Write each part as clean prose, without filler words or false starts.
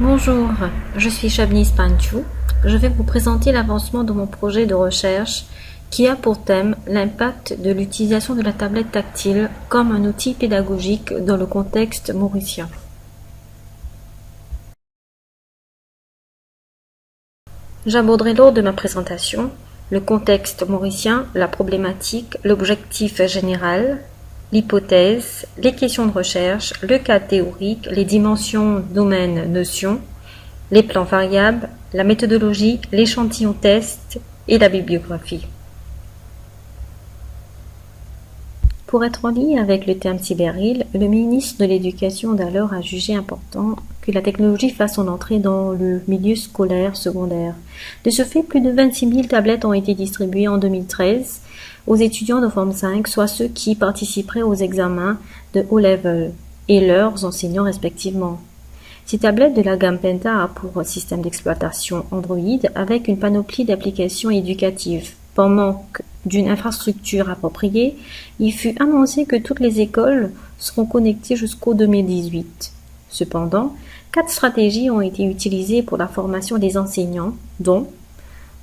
Bonjour, je suis Shabnis Panchou. Je vais vous présenter l'avancement de mon projet de recherche qui a pour thème l'impact de l'utilisation de la tablette tactile comme un outil pédagogique dans le contexte mauricien. J'aborderai lors de ma présentation le contexte mauricien, la problématique, l'objectif général, l'hypothèse, les questions de recherche, le cas théorique, les dimensions, domaines, notions, les plans variables, la méthodologie, l'échantillon test et la bibliographie. Pour être en lien avec le terme cyberil, le ministre de l'Éducation d'alors a jugé important que la technologie fasse son entrée dans le milieu scolaire secondaire. De ce fait, plus de 26 000 tablettes ont été distribuées en 2013 aux étudiants de Forme 5, soit ceux qui participeraient aux examens de O-Level et leurs enseignants respectivement. Ces tablettes de la gamme Penta a pour système d'exploitation Android avec une panoplie d'applications éducatives. Par manque d'une infrastructure appropriée, il fut annoncé que toutes les écoles seront connectées jusqu'au 2018. Cependant, 4 stratégies ont été utilisées pour la formation des enseignants, dont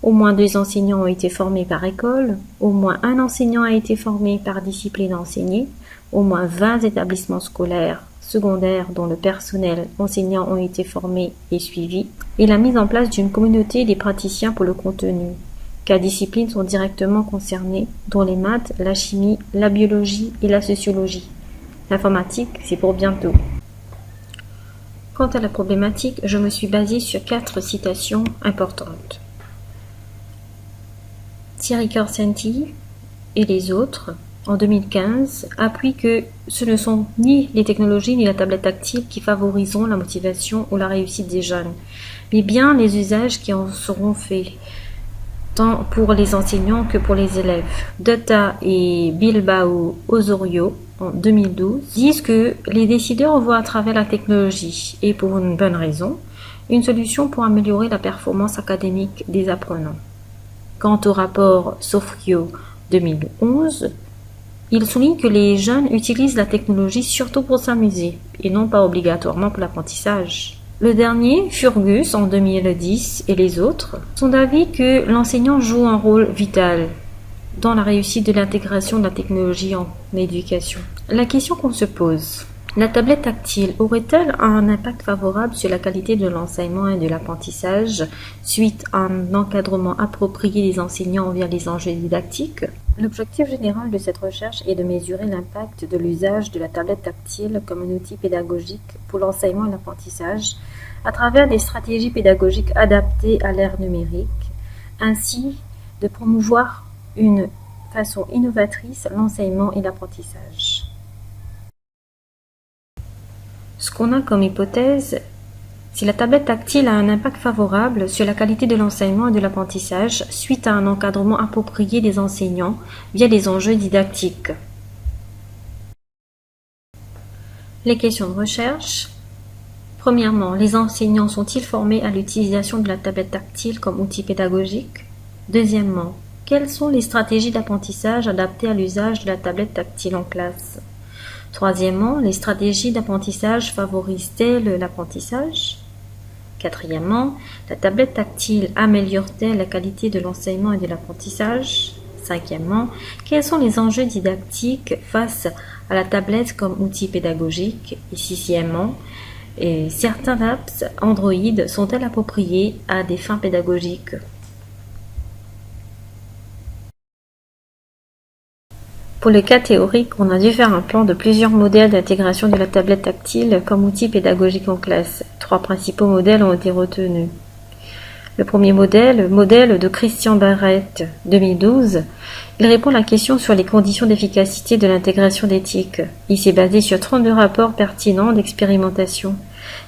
au moins 2 enseignants ont été formés par école, au moins 1 enseignant a été formé par discipline enseignée, au moins 20 établissements scolaires secondaires dont le personnel enseignant ont été formés et suivis, et la mise en place d'une communauté des praticiens pour le contenu. 4 disciplines sont directement concernées, dont les maths, la chimie, la biologie et la sociologie. L'informatique, c'est pour bientôt. Quant à la problématique, je me suis basée sur 4 citations importantes. Thierry Corsenti et les autres, en 2015, appuient que ce ne sont ni les technologies ni la tablette tactile qui favoriseront la motivation ou la réussite des jeunes, mais bien les usages qui en seront faits, tant pour les enseignants que pour les élèves. Dutta et Bilbao Osorio, en 2012, disent que les décideurs voient à travers la technologie, et pour une bonne raison, une solution pour améliorer la performance académique des apprenants. Quant au rapport Sofrio 2011, il souligne que les jeunes utilisent la technologie surtout pour s'amuser, et non pas obligatoirement pour l'apprentissage. Le dernier, Furgus, en 2010, et les autres, sont d'avis que l'enseignant joue un rôle vital dans la réussite de l'intégration de la technologie en éducation. La question qu'on se pose, la tablette tactile aurait-elle un impact favorable sur la qualité de l'enseignement et de l'apprentissage suite à un encadrement approprié des enseignants via les enjeux didactiques? L'objectif général de cette recherche est de mesurer l'impact de l'usage de la tablette tactile comme un outil pédagogique pour l'enseignement et l'apprentissage à travers des stratégies pédagogiques adaptées à l'ère numérique, ainsi de promouvoir une façon innovatrice l'enseignement et l'apprentissage. Ce qu'on a comme hypothèse, si la tablette tactile a un impact favorable sur la qualité de l'enseignement et de l'apprentissage suite à un encadrement approprié des enseignants via les enjeux didactiques. Les questions de recherche. Premièrement, les enseignants sont-ils formés à l'utilisation de la tablette tactile comme outil pédagogique? Deuxièmement, quelles sont les stratégies d'apprentissage adaptées à l'usage de la tablette tactile en classe? Troisièmement, les stratégies d'apprentissage favorisent-elles l'apprentissage? Quatrièmement, la tablette tactile améliore-t-elle la qualité de l'enseignement et de l'apprentissage? Cinquièmement, quels sont les enjeux didactiques face à la tablette comme outil pédagogique? Et sixièmement, certains apps Android sont-elles appropriées à des fins pédagogiques? Pour le cas théorique, on a dû faire un plan de plusieurs modèles d'intégration de la tablette tactile comme outil pédagogique en classe. 3 principaux modèles ont été retenus. Le premier modèle, le modèle de Christian Barrett, 2012, il répond à la question sur les conditions d'efficacité de l'intégration d'éthique. Il s'est basé sur 32 rapports pertinents d'expérimentation.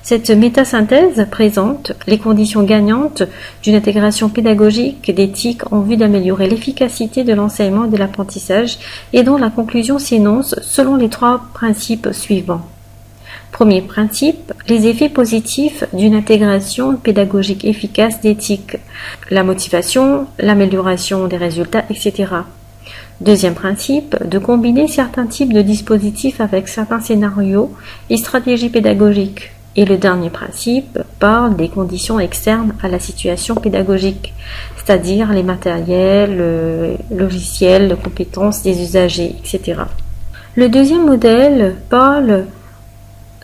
Cette métasynthèse présente les conditions gagnantes d'une intégration pédagogique d'éthique en vue d'améliorer l'efficacité de l'enseignement et de l'apprentissage et dont la conclusion s'énonce selon les 3 principes suivants. Premier principe, les effets positifs d'une intégration pédagogique efficace d'éthique, la motivation, l'amélioration des résultats, etc. Deuxième principe, de combiner certains types de dispositifs avec certains scénarios et stratégies pédagogiques. Et le dernier principe parle des conditions externes à la situation pédagogique, c'est-à-dire les matériels, logiciels, compétences des usagers, etc. Le deuxième modèle parle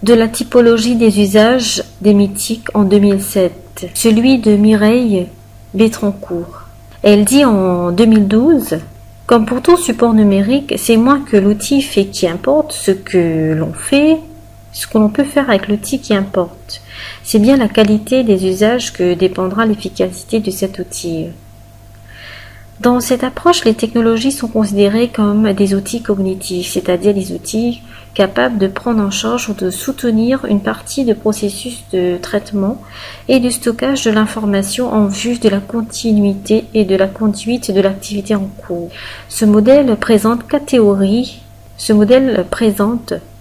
de la typologie des usages des mythiques en 2007, celui de Mireille Bétrancourt. Elle dit en 2012, comme pour tout support numérique, c'est moins que l'outil fait qui importe, ce que l'on peut faire avec l'outil qui importe. C'est bien la qualité des usages que dépendra l'efficacité de cet outil. Dans cette approche, les technologies sont considérées comme des outils cognitifs, c'est-à-dire des outils capables de prendre en charge ou de soutenir une partie du processus de traitement et de stockage de l'information en vue de la continuité et de la conduite de l'activité en cours. Ce modèle présente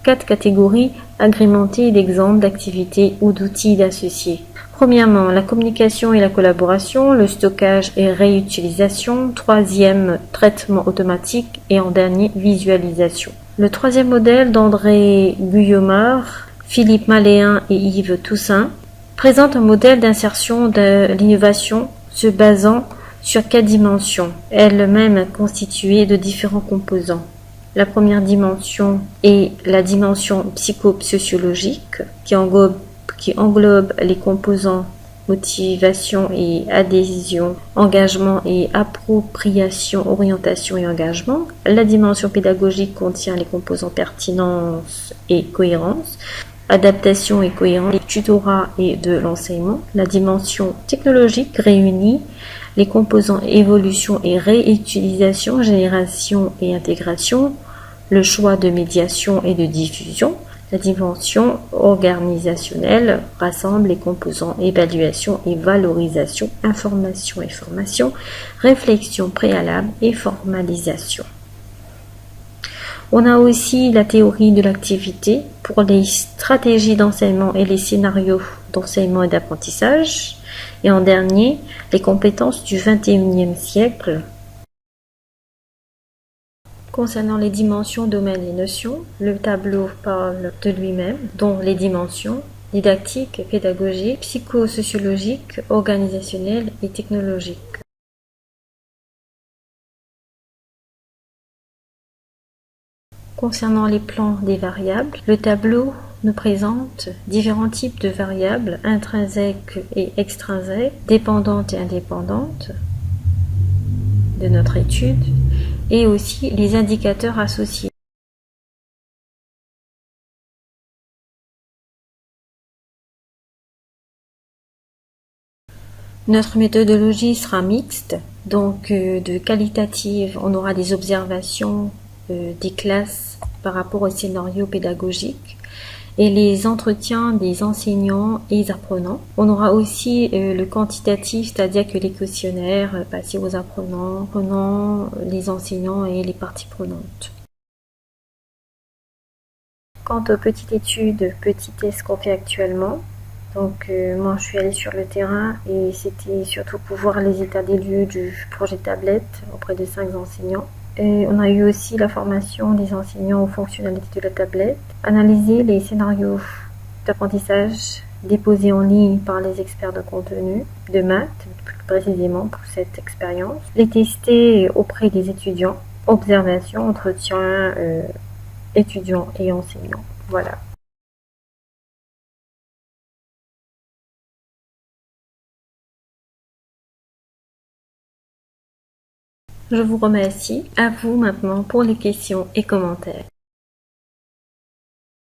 quatre catégories agrémentées d'exemples d'activités ou d'outils associés. Premièrement, la communication et la collaboration, le stockage et réutilisation. Troisième, traitement automatique et en dernier, visualisation. Le troisième modèle d'André Guillaumard, Philippe Maléin et Yves Toussaint présente un modèle d'insertion de l'innovation se basant sur 4 dimensions, elles-mêmes constituées de différents composants. La première dimension est la dimension psychosociologique qui englobe les composants motivation et adhésion, engagement et appropriation, orientation et engagement. La dimension pédagogique contient les composants pertinence et cohérence, adaptation et cohérence, les tutorats et de l'enseignement. La dimension technologique réunit les composants évolution et réutilisation, génération et intégration, le choix de médiation et de diffusion. La dimension organisationnelle rassemble les composants évaluation et valorisation, information et formation, réflexion préalable et formalisation. On a aussi la théorie de l'activité pour les stratégies d'enseignement et les scénarios d'enseignement et d'apprentissage. Et en dernier, les compétences du XXIe siècle. Concernant les dimensions, domaines et notions, le tableau parle de lui-même, dont les dimensions didactiques, pédagogiques, psychosociologiques, organisationnelles et technologiques. Concernant les plans des variables, le tableau nous présente différents types de variables intrinsèques et extrinsèques, dépendantes et indépendantes de notre étude, et aussi les indicateurs associés. Notre méthodologie sera mixte, donc de qualitative, on aura des observations des classes par rapport au scénario pédagogique et les entretiens des enseignants et des apprenants. On aura aussi le quantitatif, c'est-à-dire que les questionnaires passés aux apprenants, les enseignants et les parties prenantes. Quant aux petites études, petits tests qu'on fait actuellement, donc moi je suis allée sur le terrain et c'était surtout pour voir les états des lieux du projet tablette auprès de 5 enseignants. Et on a eu aussi la formation des enseignants aux fonctionnalités de la tablette, analyser les scénarios d'apprentissage déposés en ligne par les experts de contenu, de maths plus précisément pour cette expérience, les tester auprès des étudiants, observation, entretien, étudiants et enseignants. Voilà. Je vous remercie. À vous maintenant pour les questions et commentaires.